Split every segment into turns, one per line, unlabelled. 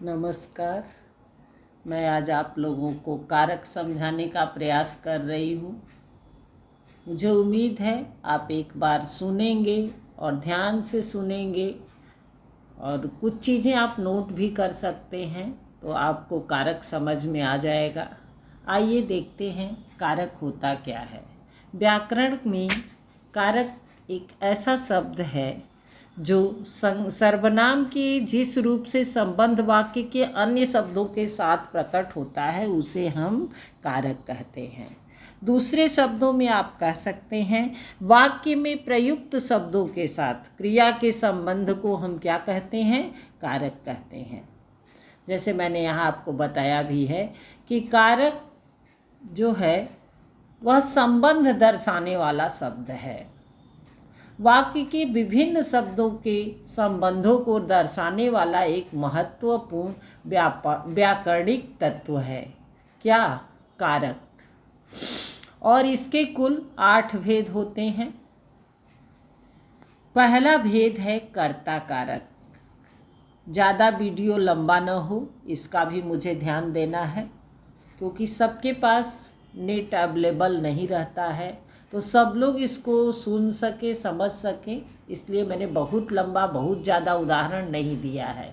नमस्कार। मैं आज आप लोगों को कारक समझाने का प्रयास कर रही हूँ। मुझे उम्मीद है आप एक बार सुनेंगे और ध्यान से सुनेंगे और कुछ चीज़ें आप नोट भी कर सकते हैं, तो आपको कारक समझ में आ जाएगा। आइए देखते हैं कारक होता क्या है। व्याकरण में कारक एक ऐसा शब्द है जो सर्वनाम के जिस रूप से संबंध वाक्य के अन्य शब्दों के साथ प्रकट होता है उसे हम कारक कहते हैं। दूसरे शब्दों में आप कह सकते हैं वाक्य में प्रयुक्त शब्दों के साथ क्रिया के संबंध को हम क्या कहते हैं, कारक कहते हैं। जैसे मैंने यहाँ आपको बताया भी है कि कारक जो है वह संबंध दर्शाने वाला शब्द है। वाक्य के विभिन्न शब्दों के संबंधों को दर्शाने वाला एक महत्वपूर्ण व्याकरणिक तत्व है। क्या? कारक। और इसके कुल 8 भेद होते हैं। पहला भेद है कर्ता कारक। ज़्यादा वीडियो लंबा न हो इसका भी मुझे ध्यान देना है, क्योंकि सबके पास नेट अवेलेबल नहीं रहता है, तो सब लोग इसको सुन सके, समझ सके, इसलिए मैंने बहुत लंबा, बहुत ज़्यादा उदाहरण नहीं दिया है।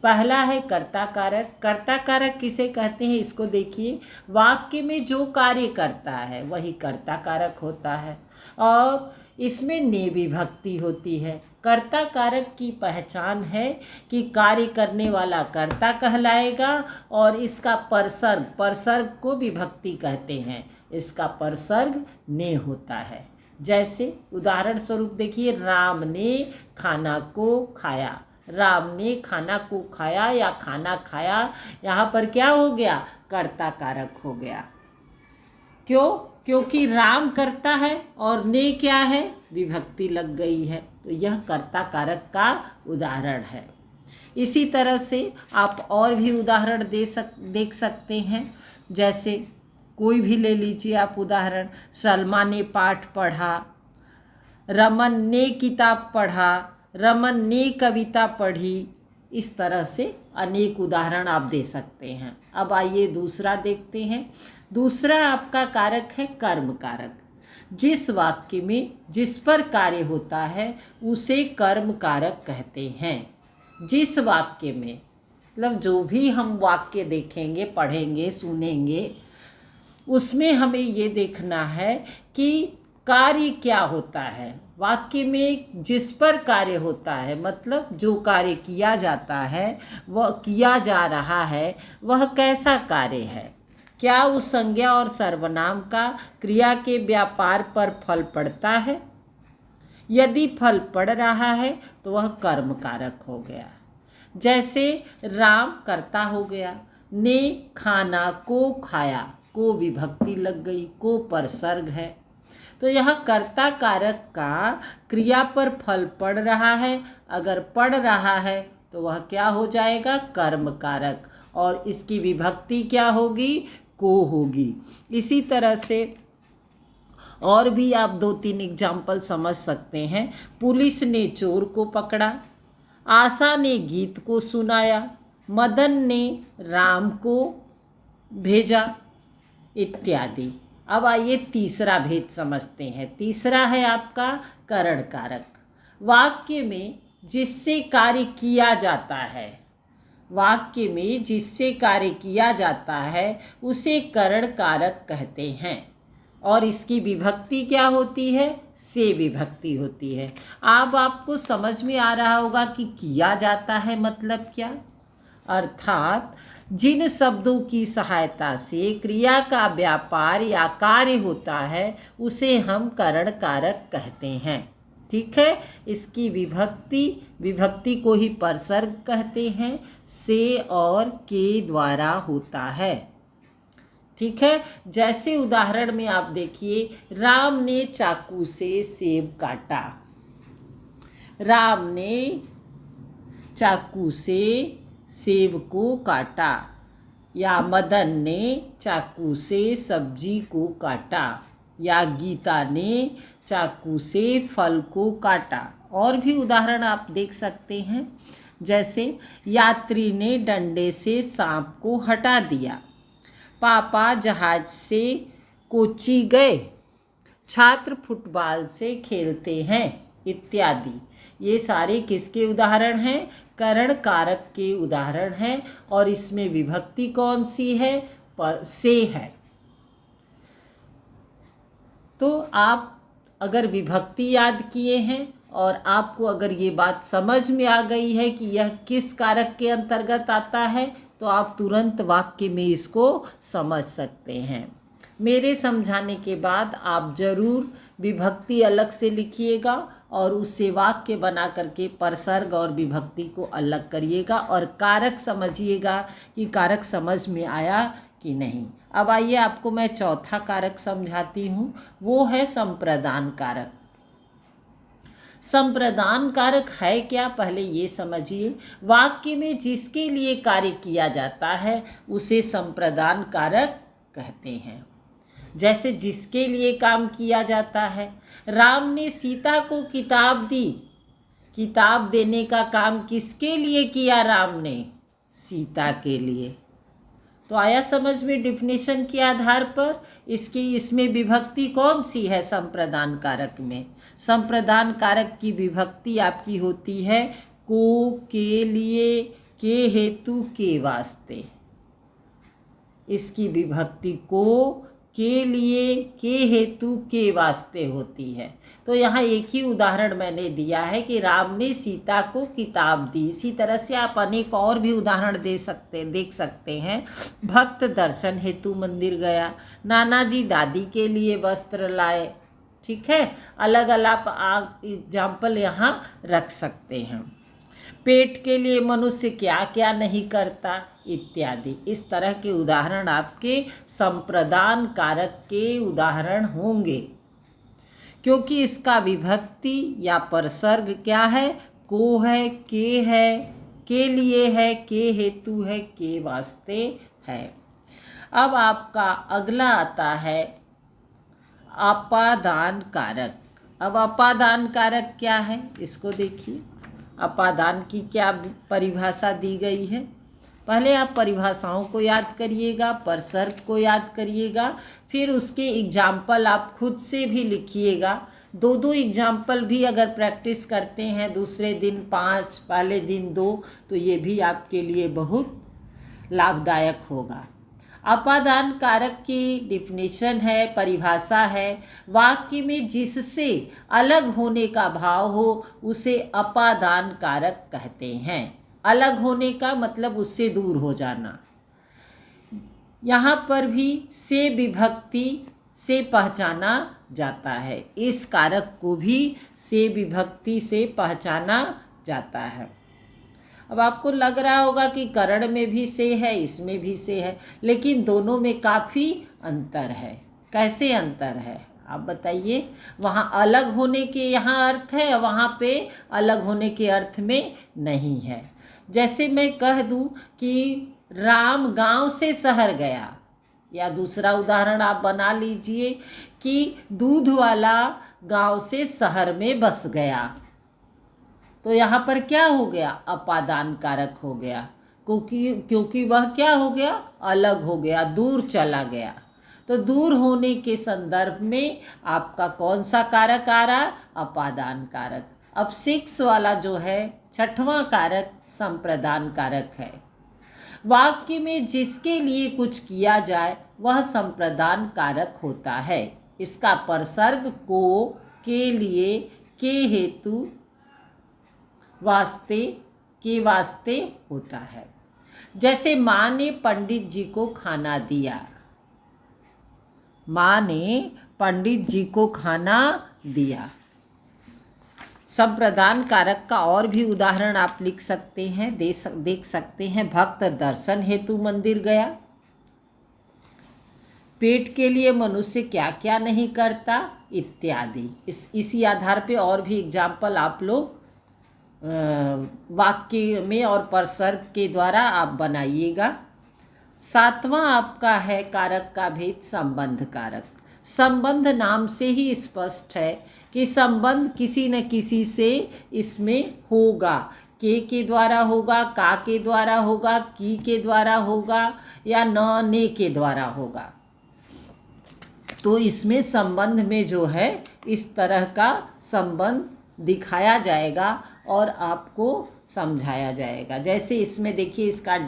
पहला है कर्ता कारक। कर्ता कारक किसे कहते हैं इसको देखिए। वाक्य में जो कार्य करता है वही कर्ता कारक होता है और इसमें ने विभक्ति होती है। कर्ता कारक की पहचान है कि कार्य करने वाला कर्ता कहलाएगा और इसका परसर्ग को विभक्ति कहते हैं। इसका परसर्ग ने होता है। जैसे उदाहरण स्वरूप देखिए, राम ने खाना को खाया। राम ने खाना को खाया या खाना खाया, यहाँ पर क्या हो गया? कर्ता कारक हो गया। क्यों? क्योंकि राम करता है और ने क्या है? विभक्ति लग गई है, तो यह कर्ता कारक का उदाहरण है। इसी तरह से आप और भी उदाहरण देख सकते हैं। जैसे कोई भी ले लीजिए आप उदाहरण। सलमा ने पाठ पढ़ा, रमन ने किताब पढ़ा, रमन ने कविता पढ़ी। इस तरह से अनेक उदाहरण आप दे सकते हैं। अब आइए दूसरा देखते हैं। दूसरा आपका कारक है कर्म कारक। जिस वाक्य में जिस पर कार्य होता है उसे कर्म कारक कहते हैं। जिस वाक्य में, मतलब जो भी हम वाक्य देखेंगे, पढ़ेंगे, सुनेंगे, उसमें हमें ये देखना है कि कार्य क्या होता है। वाक्य में जिस पर कार्य होता है, मतलब जो कार्य किया जाता है, वह किया जा रहा है, वह कैसा कार्य है। क्या उस संज्ञा और सर्वनाम का क्रिया के व्यापार पर फल पड़ता है? यदि फल पड़ रहा है तो वह कर्म कारक हो गया। जैसे राम कर्ता हो गया, ने खाना को खाया, को विभक्ति लग गई, को परसर्ग है, तो यह कर्ता कारक का क्रिया पर फल पड़ रहा है। अगर पड़ रहा है तो वह क्या हो जाएगा? कर्म कारक। और इसकी विभक्ति क्या होगी? को होगी। इसी तरह से और भी आप 2-3 एग्जाम्पल समझ सकते हैं। पुलिस ने चोर को पकड़ा, आशा ने गीत को सुनाया, मदन ने राम को भेजा, इत्यादि। अब आइए तीसरा भेद समझते हैं। तीसरा है आपका करण कारक। वाक्य में जिससे कार्य किया जाता है, वाक्य में जिससे कार्य किया जाता है उसे करण कारक कहते हैं और इसकी विभक्ति क्या होती है? से विभक्ति होती है। अब आपको समझ में आ रहा होगा कि किया जाता है मतलब क्या। अर्थात जिन शब्दों की सहायता से क्रिया का व्यापार या कार्य होता है उसे हम करण कारक कहते हैं। ठीक है। इसकी विभक्ति को ही परसर्ग कहते हैं। से और के द्वारा होता है। ठीक है। जैसे उदाहरण में आप देखिए, राम ने चाकू से सेब काटा। राम ने चाकू से सेब को काटा, या मदन ने चाकू से सब्जी को काटा, या गीता ने चाकू से फल को काटा। और भी उदाहरण आप देख सकते हैं। जैसे यात्री ने डंडे से सांप को हटा दिया, पापा जहाज से कोच्चि गए, छात्र फुटबॉल से खेलते हैं इत्यादि। ये सारे किसके उदाहरण हैं? करण कारक के उदाहरण हैं। और इसमें विभक्ति कौन सी है? से है। तो आप अगर विभक्ति याद किए हैं और आपको अगर ये बात समझ में आ गई है कि यह किस कारक के अंतर्गत आता है, तो आप तुरंत वाक्य में इसको समझ सकते हैं। मेरे समझाने के बाद आप ज़रूर विभक्ति अलग से लिखिएगा और उससे वाक्य बना करके परसर्ग और विभक्ति को अलग करिएगा और कारक समझिएगा कि कारक समझ में आया कि नहीं। अब आइए आपको मैं चौथा कारक समझाती हूँ, वो है संप्रदान कारक। संप्रदान कारक है क्या, पहले ये समझिए। वाक्य में जिसके लिए कार्य किया जाता है उसे संप्रदान कारक कहते हैं। जैसे जिसके लिए काम किया जाता है, राम ने सीता को किताब दी। किताब देने का काम किसके लिए किया राम ने? सीता के लिए। तो आया समझ में डिफिनेशन के आधार पर। इसमें विभक्ति कौन सी है संप्रदान कारक में? संप्रदान कारक की विभक्ति आपकी होती है को, के लिए, के हेतु, के वास्ते। इसकी विभक्ति को, के लिए, के हेतु, के वास्ते होती है। तो यहाँ एक ही उदाहरण मैंने दिया है कि राम ने सीता को किताब दी। इसी तरह से आप अनेक और भी उदाहरण देख सकते हैं। भक्त दर्शन हेतु मंदिर गया, नाना जी दादी के लिए वस्त्र लाए। ठीक है, अलग अलग आप एग्जाम्पल यहाँ रख सकते हैं। पेट के लिए मनुष्य क्या क्या नहीं करता इत्यादि। इस तरह के उदाहरण आपके संप्रदान कारक के उदाहरण होंगे, क्योंकि इसका विभक्ति या परसर्ग क्या है? को है, के लिए है, के हेतु है, के वास्ते है। अब आपका अगला आता है अपादान कारक। अब अपादान कारक क्या है इसको देखिए। अपादान की क्या परिभाषा दी गई है? पहले आप परिभाषाओं को याद करिएगा, परसर्ग को याद करिएगा, फिर उसके एग्जाम्पल आप खुद से भी लिखिएगा। दो एग्जाम्पल भी अगर प्रैक्टिस करते हैं, दूसरे दिन 5, पहले दिन 2, तो ये भी आपके लिए बहुत लाभदायक होगा। अपादान कारक की डिफिनेशन है, परिभाषा है, वाक्य में जिससे अलग होने का भाव हो उसे अपादान कारक कहते हैं। अलग होने का मतलब उससे दूर हो जाना। यहाँ पर भी से विभक्ति से पहचाना जाता है। इस कारक को भी से विभक्ति से पहचाना जाता है। अब आपको लग रहा होगा कि करण में भी से है, इसमें भी से है, लेकिन दोनों में काफ़ी अंतर है। कैसे अंतर है आप बताइए? वहाँ अलग होने के यहाँ अर्थ है, वहाँ पे अलग होने के अर्थ में नहीं है। जैसे मैं कह दूँ कि राम गांव से शहर गया, या दूसरा उदाहरण आप बना लीजिए कि दूध वाला गांव से शहर में बस गया। तो यहाँ पर क्या हो गया? अपादान कारक हो गया, क्योंकि वह क्या हो गया? अलग हो गया, दूर चला गया। तो दूर होने के संदर्भ में आपका कौन सा कारक आ रहा? अपादान कारक। अब 6 वाला जो है, 6वां कारक संप्रदान कारक है। वाक्य में जिसके लिए कुछ किया जाए वह संप्रदान कारक होता है। इसका परसर्ग को, के लिए, के हेतु, वास्ते, के वास्ते होता है। जैसे माँ ने पंडित जी को खाना दिया। माँ ने पंडित जी को खाना दिया। संप्रदान कारक का और भी उदाहरण आप लिख सकते हैं, देख सकते हैं। भक्त दर्शन हेतु मंदिर गया। पेट के लिए मनुष्य क्या क्या नहीं करता इत्यादि। इसी आधार पे और भी एग्जाम्पल आप लोग वाक्य में और परसर्ग के द्वारा आप बनाइएगा। 7वां आपका है कारक का भेद, संबंध कारक। संबंध नाम से ही स्पष्ट है कि संबंध किसी न किसी से इसमें होगा। के द्वारा होगा, का के द्वारा होगा, की के द्वारा होगा या न ने के द्वारा होगा। तो इसमें संबंध में जो है इस तरह का संबंध दिखाया जाएगा और आपको समझाया जाएगा। जैसे इसमें देखिए इसका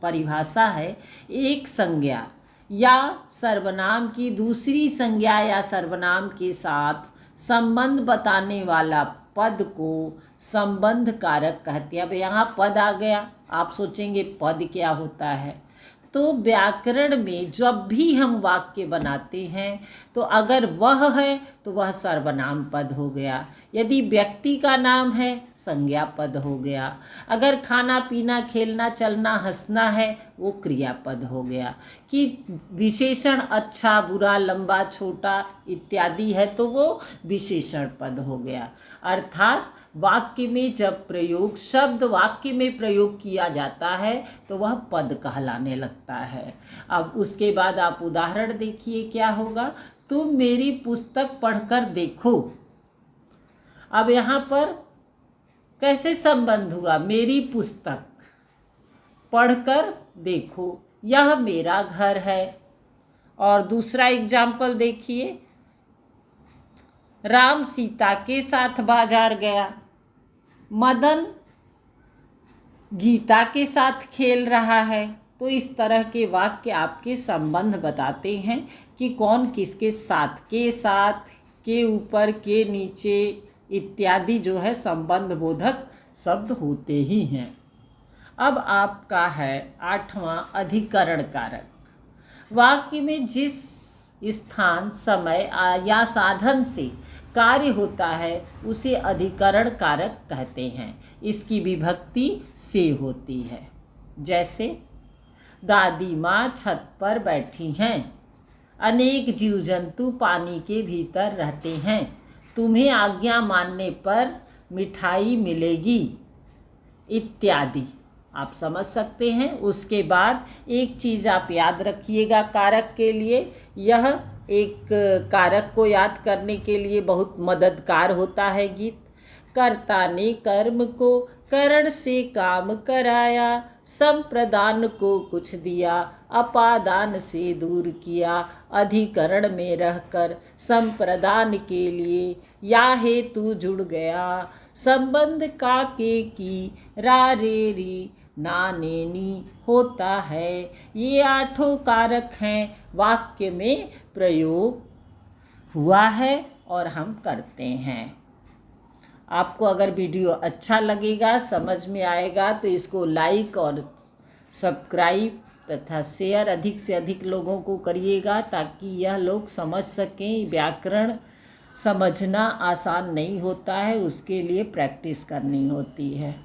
परिभाषा है, एक संज्ञा या सर्वनाम की दूसरी संज्ञा या सर्वनाम के साथ संबंध बताने वाला पद को संबंध कारक कहते हैं। अब यहाँ पद आ गया, आप सोचेंगे पद क्या होता है। तो व्याकरण में जब भी हम वाक्य बनाते हैं तो अगर वह है तो वह सर्वनाम पद हो गया, यदि व्यक्ति का नाम है संज्ञा पद हो गया, अगर खाना पीना खेलना चलना हंसना है वो क्रियापद हो गया, कि विशेषण अच्छा बुरा लंबा छोटा इत्यादि है तो वो विशेषण पद हो गया। अर्थात वाक्य में जब प्रयोग शब्द वाक्य में प्रयोग किया जाता है तो वह पद कहलाने लगता है। अब उसके बाद आप उदाहरण देखिए क्या होगा, तुम मेरी पुस्तक पढ़कर देखो। अब यहाँ पर कैसे संबंध हुआ, मेरी पुस्तक पढ़कर देखो, यह मेरा घर है। और दूसरा एग्जाम्पल देखिए, राम सीता के साथ बाजार गया, मदन गीता के साथ खेल रहा है। तो इस तरह के वाक्य आपके संबंध बताते हैं कि कौन किसके साथ, के साथ, के ऊपर, के नीचे इत्यादि जो है संबंध बोधक शब्द होते ही हैं। अब आपका है 8वां अधिकरण कारक। वाक्य में जिस स्थान समय या साधन से कार्य होता है उसे अधिकरण कारक कहते हैं। इसकी विभक्ति से होती है। जैसे दादी माँ छत पर बैठी हैं, अनेक जीव जंतु पानी के भीतर रहते हैं, तुम्हें आज्ञा मानने पर मिठाई मिलेगी इत्यादि आप समझ सकते हैं। उसके बाद एक चीज़ आप याद रखिएगा कारक के लिए, यह एक कारक को याद करने के लिए बहुत मददगार होता है गीत। कर्ता ने कर्म को करण से काम कराया, संप्रदान को कुछ दिया, अपादान से दूर किया, अधिकरण में रहकर संप्रदान के लिए या हेतु जुड़ गया, संबंध का के की रा रे री ना ने नी होता है। ये 8 कारक हैं, वाक्य में प्रयोग हुआ है और हम करते हैं। आपको अगर वीडियो अच्छा लगेगा, समझ में आएगा तो इसको लाइक और सब्सक्राइब तथा शेयर अधिक से अधिक लोगों को करिएगा ताकि यह लोग समझ सकें। व्याकरण समझना आसान नहीं होता है, उसके लिए प्रैक्टिस करनी होती है।